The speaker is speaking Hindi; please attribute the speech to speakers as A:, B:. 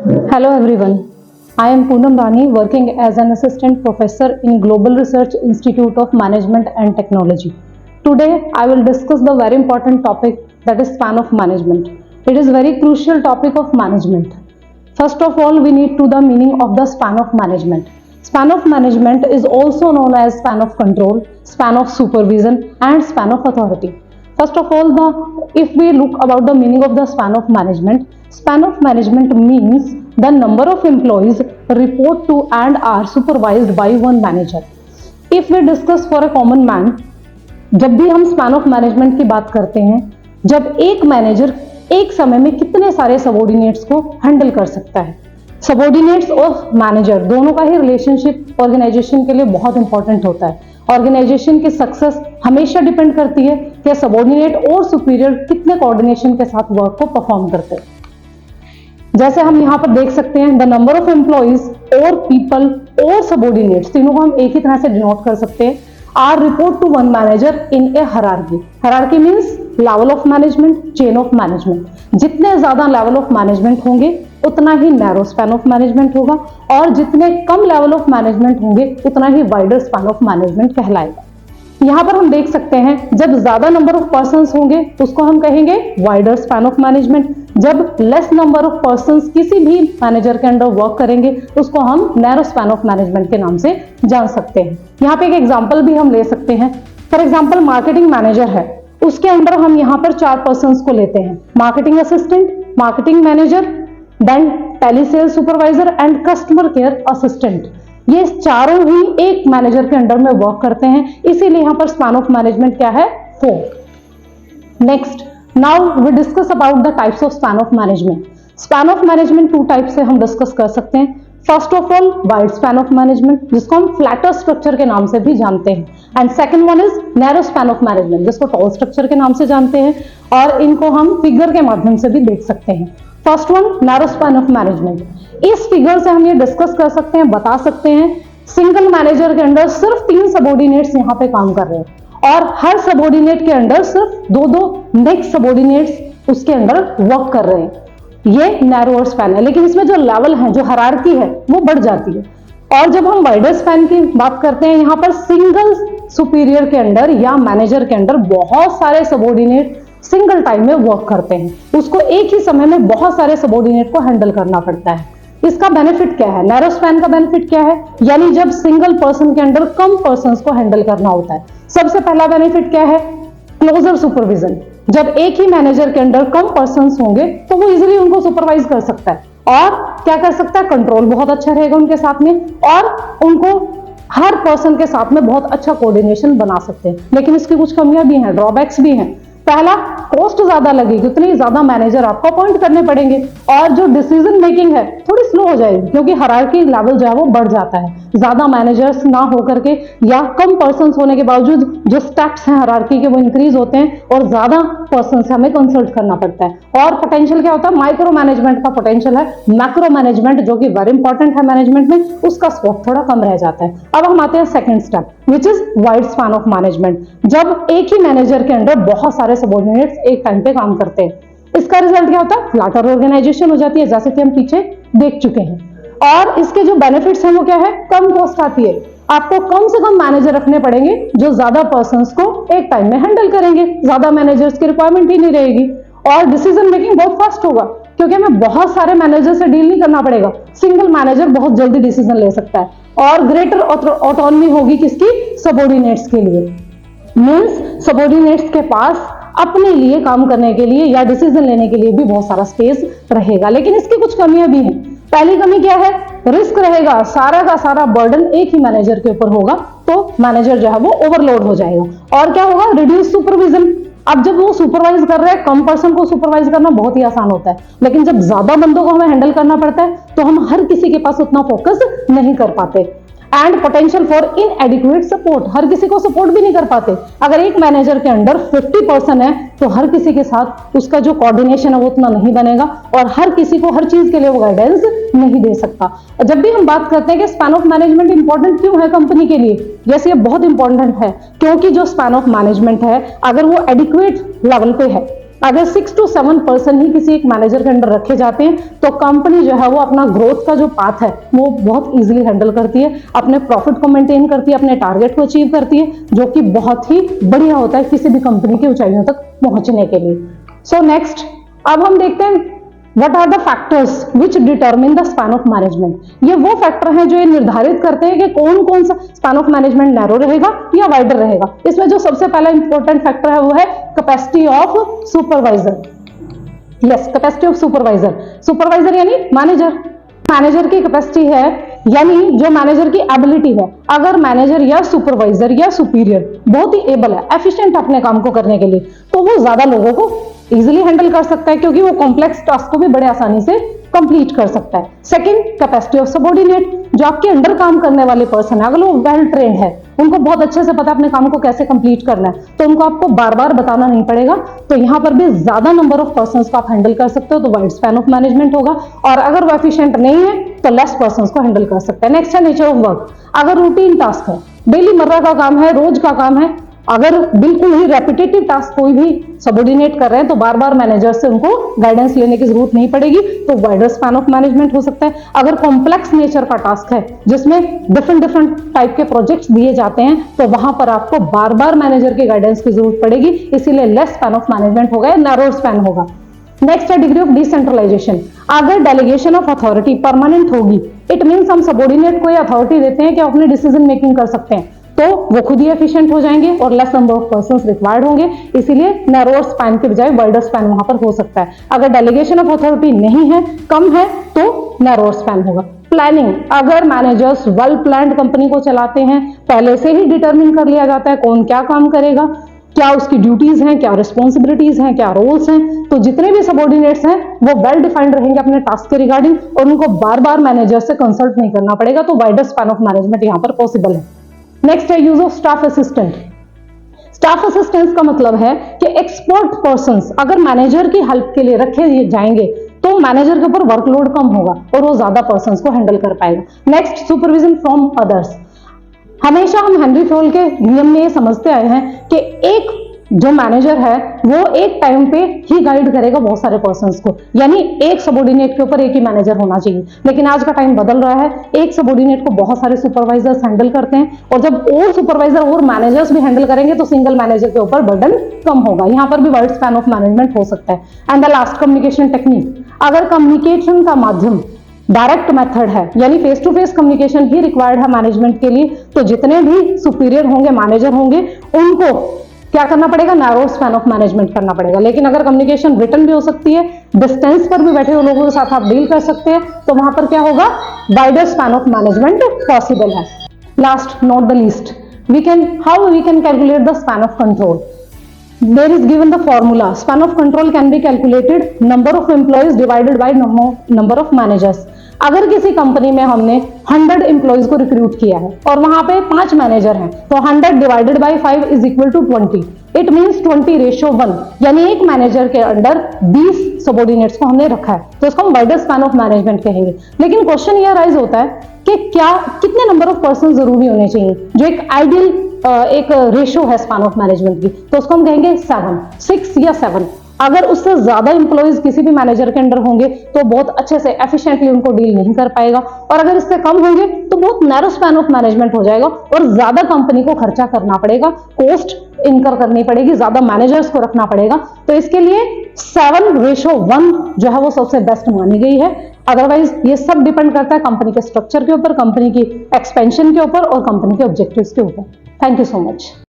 A: Hello everyone. I am Poonam Rani, working as an assistant professor in Global Research Institute of Management and Technology. Today I will discuss the very important topic, that is span of management. It is very crucial topic of management. First of all, we need to the meaning of the span of management. Span of management is also known as span of control, span of supervision and span of authority. First of all, if we look about the meaning of the span of management means the number of employees report to and are supervised by one manager. If we discuss for a common man, जब भी हम स्पैन ऑफ मैनेजमेंट की बात करते हैं, जब एक मैनेजर एक समय में कितने सारे सबॉर्डिनेट्स को हैंडल कर सकता है। सबॉर्डिनेट्स और मैनेजर दोनों का ही रिलेशनशिप ऑर्गेनाइजेशन के लिए बहुत इंपॉर्टेंट होता है। ऑर्गेनाइजेशन की सक्सेस हमेशा डिपेंड करती है कि सबॉर्डिनेट और सुपीरियर कितने कोऑर्डिनेशन के साथ वर्क को परफॉर्म करते हैं। जैसे हम यहाँ पर देख सकते हैं, द नंबर ऑफ एम्प्लॉइज और पीपल और सबॉर्डिनेट्स तीनों को हम एक ही तरह से डिनोट कर सकते हैं। Are report to one manager in a hierarchy. Hierarchy means level of management, chain of management. जितने ज्यादा लेवल ऑफ मैनेजमेंट होंगे उतना ही नैरो स्पैन ऑफ मैनेजमेंट होगा, और जितने कम लेवल ऑफ मैनेजमेंट होंगे उतना ही वाइडर स्पैन ऑफ मैनेजमेंट कहलाएगा। यहाँ पर हम देख सकते हैं, जब ज्यादा नंबर ऑफ पर्संस होंगे उसको हम कहेंगे वाइडर स्पैन ऑफ मैनेजमेंट। जब लेस नंबर ऑफ पर्संस किसी भी मैनेजर के अंडर वर्क करेंगे उसको हम नैरो स्पैन ऑफ मैनेजमेंट के नाम से जान सकते हैं। यहाँ पे एक एग्जांपल भी हम ले सकते हैं। फॉर एग्जांपल, मार्केटिंग मैनेजर है, उसके अंडर हम यहाँ पर 4 पर्संस को लेते हैं। Marketing assistant, marketing manager, then telesales supervisor and customer care assistant. ये चारों ही एक मैनेजर के अंडर में वर्क करते हैं, इसीलिए यहाँ पर स्पैन ऑफ मैनेजमेंट क्या है, 4। Next, now we discuss about the types of span of management. Span of management 2 type से हम डिस्कस कर सकते हैं। First of all, wide span of management, जिसको हम फ्लैटर स्ट्रक्चर के नाम से भी जानते हैं, and second one is narrow span of management, जिसको टॉल स्ट्रक्चर के नाम से जानते हैं, और इनको हम फिगर के माध्यम से भी देख सकते हैं। First one, narrow span of management. इस फिगर से हम ये डिस्कस कर सकते हैं, बता सकते हैं, सिंगल मैनेजर के अंडर सिर्फ 3 सबॉर्डिनेट्स यहाँ पे काम कर रहे हैं, और हर सबॉर्डिनेट के अंडर सिर्फ 2-2 नेक्स्ट सबॉर्डिनेट्स उसके अंडर वर्क कर रहे हैं। ये नैरो स्पैन है, लेकिन इसमें जो लेवल है, जो हायरार्की है, वो बढ़ जाती है। और जब हम वाइडर स्पैन की बात करते हैं, यहाँ पर सिंगल सुपीरियर के अंडर या मैनेजर के अंडर बहुत सारे सबॉर्डिनेट सिंगल टाइम में वर्क करते हैं, उसको एक ही समय में बहुत सारे सबॉर्डिनेट को हैंडल करना पड़ता है। इसका बेनिफिट क्या है? नैरो स्पैन का बेनिफिट क्या है? यानी जब सिंगल पर्सन के अंडर कम पर्संस को हैंडल करना होता है, सबसे पहला बेनिफिट क्या है? Closer supervision. जब एक ही मैनेजर के अंडर कम पर्संस होंगे तो वो इजीली उनको सुपरवाइज कर सकता है, और क्या कर सकता है, कंट्रोल बहुत अच्छा रहेगा उनके साथ में, और उनको हर पर्सन के साथ में बहुत अच्छा कोऑर्डिनेशन बना सकते हैं। लेकिन इसकी कुछ कमियां भी हैं, ड्रॉबैक्स भी हैं। पहला, कॉस्ट ज्यादा लगेगी, उतने ज्यादा मैनेजर आपको अपॉइंट करने पड़ेंगे, और जो डिसीजन मेकिंग है थोड़ी स्लो हो जाएगी, क्योंकि हायरार्की लेवल जो है वो बढ़ जाता है। ज्यादा मैनेजर्स ना होकर के या कम पर्संस होने के बावजूद जो स्टेप्स हैं हायरार्की के वो इंक्रीज होते हैं, और ज्यादा पर्सन से हमें कंसल्ट करना पड़ता है। और पोटेंशियल क्या होता है? माइक्रो मैनेजमेंट का पोटेंशियल है। मैक्रो मैनेजमेंट जो कि वेरी इंपॉर्टेंट है मैनेजमेंट में, उसका स्कोप थोड़ा कम रह जाता है। अब हम आते हैं second step, which is wide span of management. जब एक ही मैनेजर के अंडर बहुत सारे सबॉर्डिनेट्स एक टाइम पे काम करते हैं, इसका रिजल्ट क्या होता है? फ्लैटर ऑर्गेनाइजेशन हो जाती है, जैसे कि हम पीछे देख चुके हैं। और इसके जो बेनिफिट्स हैं वो क्या है? कम कॉस्ट आती है। आपको कम से कम मैनेजर रखने पड़ेंगे जो ज्यादा पर्संस को एक टाइम में हैंडल करेंगे, ज्यादा मैनेजर्स की रिक्वायरमेंट ही नहीं रहेगी, और डिसीजन मेकिंग बहुत फास्ट होगा, क्योंकि हमें बहुत सारे मैनेजर से डील नहीं करना पड़ेगा। सिंगल मैनेजर बहुत जल्दी डिसीजन ले सकता है, और ग्रेटर ऑटोनॉमी होगी किसकी? सबॉर्डिनेट्स के लिए। मींस सबॉर्डिनेट्स के पास अपने लिए काम करने के लिए या डिसीजन लेने के लिए भी बहुत सारा स्पेस रहेगा। लेकिन इसकी कुछ कमियां भी हैं। पहली कमी क्या है? रिस्क रहेगा, सारा का सारा बर्डन एक ही मैनेजर के ऊपर होगा, तो मैनेजर जो है वो ओवरलोड हो जाएगा। और क्या होगा? Reduce supervision. अब जब वो सुपरवाइज कर रहे हैं, कम पर्सन को सुपरवाइज करना बहुत ही आसान होता है, लेकिन जब ज्यादा बंदों को हमें हैंडल करना पड़ता है तो हम हर किसी के पास उतना फोकस नहीं कर पाते। And potential for inadequate support, हर किसी को सपोर्ट भी नहीं कर पाते। अगर एक मैनेजर के अंडर 50% है तो हर किसी के साथ उसका जो कोऑर्डिनेशन है वो उतना नहीं बनेगा, और हर किसी को हर चीज के लिए वो गाइडेंस नहीं दे सकता। जब भी हम बात करते हैं कि स्पैन ऑफ मैनेजमेंट इंपॉर्टेंट क्यों है कंपनी के लिए, जैसे ये बहुत इंपॉर्टेंट है क्योंकि जो स्पैन ऑफ मैनेजमेंट है अगर वो एडिक्वेट लेवल पे है, अगर 6 to 7 पर्सन ही किसी एक मैनेजर के अंडर रखे जाते हैं तो कंपनी जो है वो अपना ग्रोथ का जो पाथ है वो बहुत इजीली हैंडल करती है, अपने प्रॉफिट को मेंटेन करती है, अपने टारगेट को अचीव करती है, जो कि बहुत ही बढ़िया होता है किसी भी कंपनी की ऊंचाइयों तक पहुंचने के लिए। सो नेक्स्ट, अब हम देखते हैं What are the factors which determine the span of management? ये वो फैक्टर हैं जो ये निर्धारित करते हैं कि कौन कौन सा स्पैन ऑफ मैनेजमेंट नैरो रहेगा या वाइडर रहेगा। इसमें जो सबसे पहला इंपॉर्टेंट फैक्टर है वो है capacity of supervisor. Yes, capacity of supervisor. Supervisor यानी मैनेजर। मैनेजर की कैपेसिटी है यानी जो मैनेजर की एबिलिटी है। अगर मैनेजर या सुपरवाइजर या सुपीरियर बहुत ही एबल है, एफिशिएंट अपने काम को करने के लिए, तो वो ज्यादा लोगों को इजीली हैंडल कर सकता है क्योंकि वो कॉम्प्लेक्स टास्क को भी बड़े आसानी से कंप्लीट कर सकता है। Second, capacity of subordinate. जो आपके अंडर काम करने वाले पर्सन है, अगर वो वेल ट्रेन्ड है, उनको बहुत अच्छे से पता है अपने काम को कैसे कंप्लीट करना है, तो उनको आपको बार बार बताना नहीं पड़ेगा, तो यहाँ पर भी ज्यादा नंबर ऑफ पर्संस को आप हैंडल कर सकते हो, तो वाइड स्पैन ऑफ मैनेजमेंट होगा। और अगर वो एफिशिएंट नहीं है तो लेस पर्संस को हैंडल कर सकते हैं। नेक्स्ट है नेचर ऑफ वर्क। अगर रूटीन टास्क है, डेली मर्रा का काम है, रोज का काम है, अगर बिल्कुल ही रेपिटेटिव टास्क कोई भी सबऑर्डिनेट कर रहे हैं तो बार बार मैनेजर से उनको गाइडेंस लेने की जरूरत नहीं पड़ेगी, तो वाइडर स्पैन ऑफ मैनेजमेंट हो सकता है। अगर कॉम्प्लेक्स नेचर का टास्क है जिसमें डिफरेंट टाइप के प्रोजेक्ट्स दिए जाते हैं तो वहां पर आपको बार बार मैनेजर के गाइडेंस की जरूरत पड़ेगी, इसीलिए लेस स्पैन ऑफ मैनेजमेंट होगा या नैरो स्पैन होगा। नेक्स्ट है डिग्री ऑफ डिसेंट्रलाइजेशन। अगर डेलीगेशन ऑफ अथॉरिटी परमानेंट होगी, इट मीन्स हम सबऑर्डिनेट को अथॉरिटी देते हैं कि अपनी डिसीजन मेकिंग कर सकते हैं, तो वो खुद ही एफिशिएंट हो जाएंगे और less number of persons required होंगे, इसीलिए नैरोअर स्पैन के बजाय वाइडर स्पैन वहां पर हो सकता है। अगर डेलीगेशन ऑफ अथॉरिटी नहीं है, कम है, तो नैरोअर स्पैन होगा। प्लानिंग। अगर मैनेजर्स वेल प्लान्ड कंपनी को चलाते हैं, पहले से ही डिटरमिन कर लिया जाता है कौन क्या काम करेगा, क्या उसकी ड्यूटीज हैं, क्या रिस्पॉन्सिबिलिटीज हैं, क्या रोल्स हैं, तो जितने भी सबऑर्डिनेट्स हैं वो वेल डिफाइंड रहेंगे अपने टास्क के रिगार्डिंग और उनको बार बार मैनेजर से कंसल्ट नहीं करना पड़ेगा, तो वाइडर स्पैन ऑफ मैनेजमेंट यहाँ पर पॉसिबल है। नेक्स्ट है use of staff assistant. Staff assistance का मतलब है कि एक्सपर्ट पर्संस अगर मैनेजर की हेल्प के लिए रखे जाएंगे तो मैनेजर के ऊपर वर्कलोड कम होगा और वो ज्यादा पर्संस को हैंडल कर पाएगा। Next, supervision from others. हमेशा हम हेनरी फॉल के नियम में ये समझते आए हैं कि एक जो मैनेजर है वो एक टाइम पे ही गाइड करेगा बहुत सारे पर्संस को, यानी एक सबऑर्डिनेट के ऊपर एक ही मैनेजर होना चाहिए। लेकिन आज का टाइम बदल रहा है, एक सबऑर्डिनेट को बहुत सारे सुपरवाइजर्स हैंडल करते हैं और जब और सुपरवाइजर और मैनेजर्स भी हैंडल करेंगे तो सिंगल मैनेजर के ऊपर बर्डन कम होगा। यहाँ पर भी वाइड स्पैन ऑफ मैनेजमेंट हो सकता है। And the last, communication technique. अगर कम्युनिकेशन का माध्यम डायरेक्ट मेथड है यानी फेस टू फेस कम्युनिकेशन ही रिक्वायर्ड है मैनेजमेंट के लिए, तो जितने भी सुपीरियर होंगे, मैनेजर होंगे, उनको क्या करना पड़ेगा, नैरो स्पैन ऑफ मैनेजमेंट करना पड़ेगा। लेकिन अगर कम्युनिकेशन रिटन भी हो सकती है, डिस्टेंस पर भी बैठे हुए लोगों के साथ आप डील कर सकते हैं, तो वहां पर क्या होगा, wider span of management possible है। Last, not the least, how we can calculate the span of control. There is given the formula. Span of control can be calculated number of employees divided by number of managers. अगर किसी कंपनी में हमने 100 एम्प्लॉइज को रिक्रूट किया है और वहां पे 5 मैनेजर हैं, तो 100 divided by 5 is equal to 20. It means 20:1, यानी एक मैनेजर के अंडर 20 सबऑर्डिनेट्स को हमने रखा है, तो इसको हम वाइडर स्पैन ऑफ मैनेजमेंट कहेंगे। लेकिन क्वेश्चन ये राइज होता है कि क्या कितने नंबर ऑफ पर्सन जरूरी होने चाहिए, जो एक आइडियल एक रेशियो है स्पैन ऑफ मैनेजमेंट की, तो उसको हम कहेंगे 6 या 7। अगर उससे ज्यादा इंप्लॉइज किसी भी मैनेजर के अंडर होंगे तो बहुत अच्छे से एफिशिएंटली उनको डील नहीं कर पाएगा, और अगर इससे कम होंगे तो बहुत नैरो स्पैन ऑफ मैनेजमेंट हो जाएगा और ज्यादा कंपनी को खर्चा करना पड़ेगा, कॉस्ट इनकर करनी पड़ेगी, ज्यादा मैनेजर्स को रखना पड़ेगा। तो इसके लिए 7:1 जो है वो सबसे बेस्ट मानी गई है। अदरवाइज ये सब डिपेंड करता है कंपनी के स्ट्रक्चर के ऊपर, कंपनी की एक्सपेंशन के ऊपर और कंपनी के ऑब्जेक्टिव्स के ऊपर। Thank you so much.